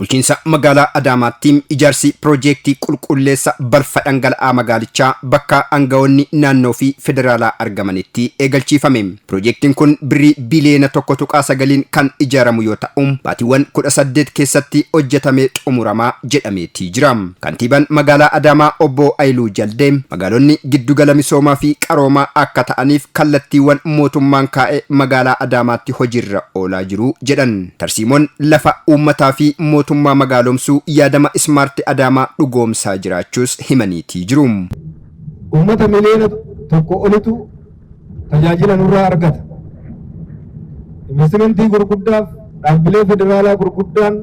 Bulchiinsa magaalaa Adaamaatti ijaarsi piroojeektii qulqulleessa balfa dhangala'aa magaalichaa bakka aangawoonni naannoo fi federaalaa argamanitti eegalchiifame. Piroojeektiin kun birrii biliyoona 1.9 kan ijaaramu yoo ta'u, baatiiwwan 18 keessatti hojjetamee xumuramaa jedhameetii jira. Kantiibaan magaalaa Adaamaa obbo Ayiluu Jaldee magaalonni giddugala misoomaa fi qaroomaa akka ta'aniif kallattiiwwan mootummaan kaa'e magaalaa Adaamaatti hojiirra oolaa jiru jedhan. Tarsiimoon lafa uummataa fi mootummaa magaalomsuu yaadama ismaartii Adaamaa dhugoomsaa jiraachuus himaniitii jiru. Uummata miliyoona 1 olitu tajaajila nurraa argata. Investimentii gurguddaaf dhaabbilee federaalaa gurguddaan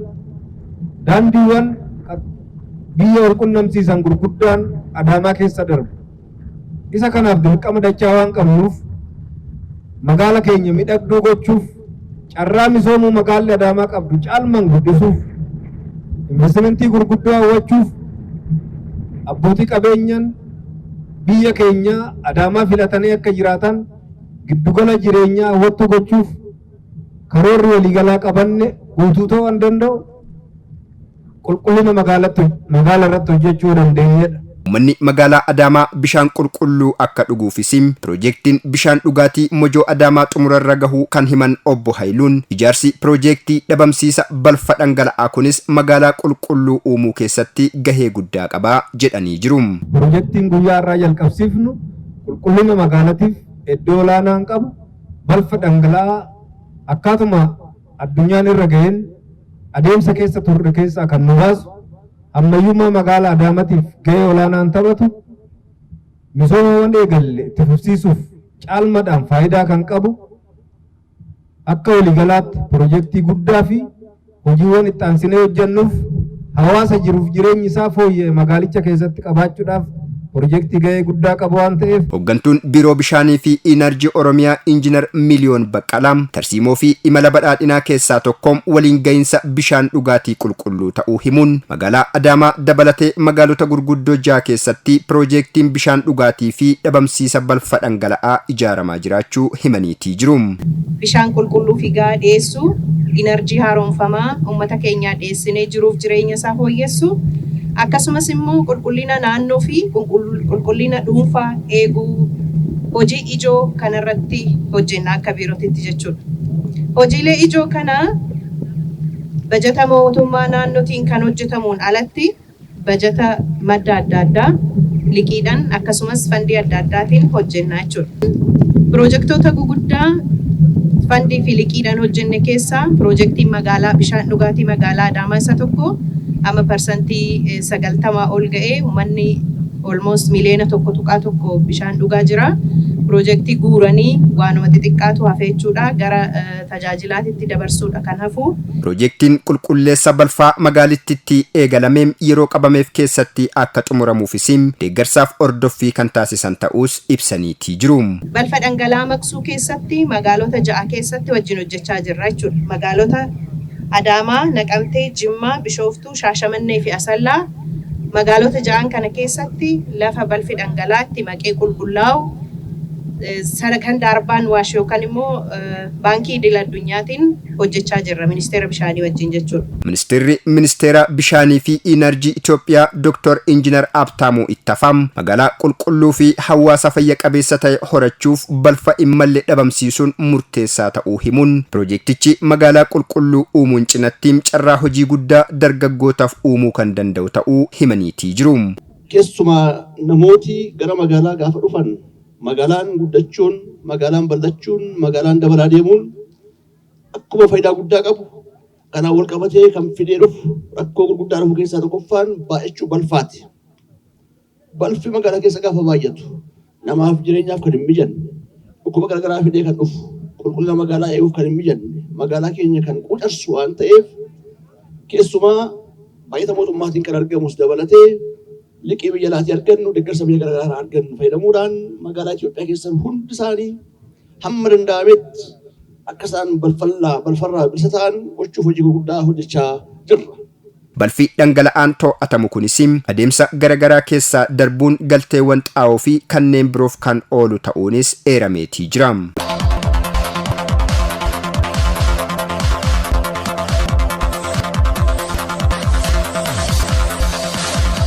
daandiiwwan biyya wal qunnamsiisan gurguddaan Adaamaa keessa darbu. Isa kanaaf dirqama dachaa waan qabnuuf magaala keenya miidhagduu gochuuf carraa misoomuu magaalli Adaamaa qabdu caalmaan guddisuuf investimentii gurguddoo hawwachuuf abbootii qabeenyaan biyya keenya Adaamaa filatanii akka jiraatan giddugala jireenyaa hawwattuu gochuuf karoorri waliigalaa qabanne guutuu ta'uu waan danda'u qulqullina magaalaa irratti hojjechuu dandeenyedha. Uummanni magaalaa Adaamaa bishaan qulqulluu akka dhuguufis piroojeektiin bishaan dhugaatii Mojoo Adaamaa xumurarra gahuu kan himan obbo Hayiluun ijaarsi piroojeektii dhabamsiisa balfa dhangala'aa kunis magaalaa qulqulluu uumuu keessatti gahee guddaa qaba jedhanii jiru. Piroojeektiin guyyaa irraa jalqabsiifnu qulqullina magaalaatiif iddoo olaanaa qabu balfa dhangala'aa akkaatuma addunyaan irra gaheen adeemsa keessa turre keessaa kan nu baasu ammayyummaa magaalaa Adaamaatiif gahee olaanaan taphatu misoomawwan eegalle itti fufsiisuuf caalmaadhaan faayidaa kan qabu akka waliigalaatti piroojeektii guddaa fi hojiiwwan itti aansinee hojjennuuf hawaasa jiruuf jireenyi isaa fooyya'e magaalicha keessatti qabaachuudhaaf piroojeektii gahee guddaa qabu waan ta'eef hooggantuun biiroo bishaanii fi inerjii Oromiyaa Injiinar Miliyoon Baqqalaa tarsiimoo fi imala badhaadhinaa keessaa tokkoon waliin gahinsa bishaan dhugaatii qulqulluu ta'uu himuun magaalaa Adaamaa dabalatee magaalota gurguddoo 6 keessatti piroojeektiin bishaan dhugaatii fi dhabamsiisa balfa dhangala'aa ijaaramaa jiraachuu himaniitii jiru. Bishaan qulqulluu fi gahaa dhiyeessuu, inerjii haaromfamaa uummata keenyaa dhiyeessinee jiruuf jireenya isaa fooyyessu. Akkasumas immoo qulqullina naannoo fi qulqullina dhuunfaa eeguu hojii ijoo kanarratti hojjenna akka biirootitti jechuudha. Hojiilee ijoo kana bajata mootummaa naannootiin kan hojjetamuun alatti bajata madda adda addaa liqiidhaan akkasumas fandii adda addaatiin hojjenna jechuudha. Piroojeektoota guguddaa fandii fi liqiidhaan hojjenne keessaa piroojeektiin magaalaa bishaan dhugaatii magaalaa Adaamaa isa tokko. Amma parsantii 90 ol ga'ee uummanni almost miliyoona 1.1 bishaan dhugaa jira. Piroojeektii guuranii waanuma xixiqqaatu hafe jechuudha gara tajaajilaatitti dabarsuudha kan hafu. Piroojeektiin qulqulleessa balfaa magaalittitti eegalamee yeroo qabameef keessatti akka xumuramuufis deeggarsaaf ordoffii kan taasisan ta'us ibsaniitii jiru. Balfa dhangala'aa maqsuu keessatti magaalota 6 keessatti wajjin hojjechaa jirra jechuudha. Magaalota Adaamaa, Naqamtee, Jimmaa, Bishooftuu, Shaashamannee fi Asallaa magaalota 6 kana keessatti lafa balfi dhangalaatti maqee qulqullaa'u sadarkaan darbaan waash yookaan immoo baankii idil addunyaatiin hojjechaa jirra ministeera bishaanii wajjin jechuudha. Ministeera bishaanii fi inerjii Itoophiyaa Dr. Injiinar Abtaamuu Ittafam magaalaa qulqulluu fi hawaasa fayya qabeessa ta'e horachuuf balfa immallee dhabamsiisuun murteessaa ta'uu himuun piroojeektichi magaalaa qulqulluu uumuun cinatti carraa hojii guddaa dargaggootaaf uumuu kan danda'u ta'uu himaniitii jiru. Keessumaa namooti gara magaalaa gaafa dhufan magaalaan guddachuun, magaalaan bal'achuun, magaalaan dabalaa deemuun akkuma faayidaa guddaa qabu. Kanaan wal qabatee kan fidee dhufu rakkoo gurguddaa dhufu keessaa tokkoffaan baay'achuu balfaati. Balfi magaalaa keessa gaafa baay'atu namaaf jireenyaaf kan hin mijanne, dhukkuba garaagaraa fidee kan dhufu, qulqullina magaalaa eeguuf kan hin mijanne, magaalaa keenya kan qucarsu waan ta'eef keessumaa baay'ata mootummaatiin kan argamus dabalatee liqii biyya alaatii argannu deeggarsa biyya garaagaraa argannu fayyadamuudhaan magaalaa Itoophiyaa keessan hundi isaanii hamma danda'ametti akka isaan balfarraa bilisa ta'an gochuuf hojii gurguddaa hojjechaa jirra. Balfi dhangala'aan to'atamu kunis adeemsa garagaraa keessa darbuun galteewwan xaa'oo fi kanneen biroof kan oolu ta'uunis eerameetii jira.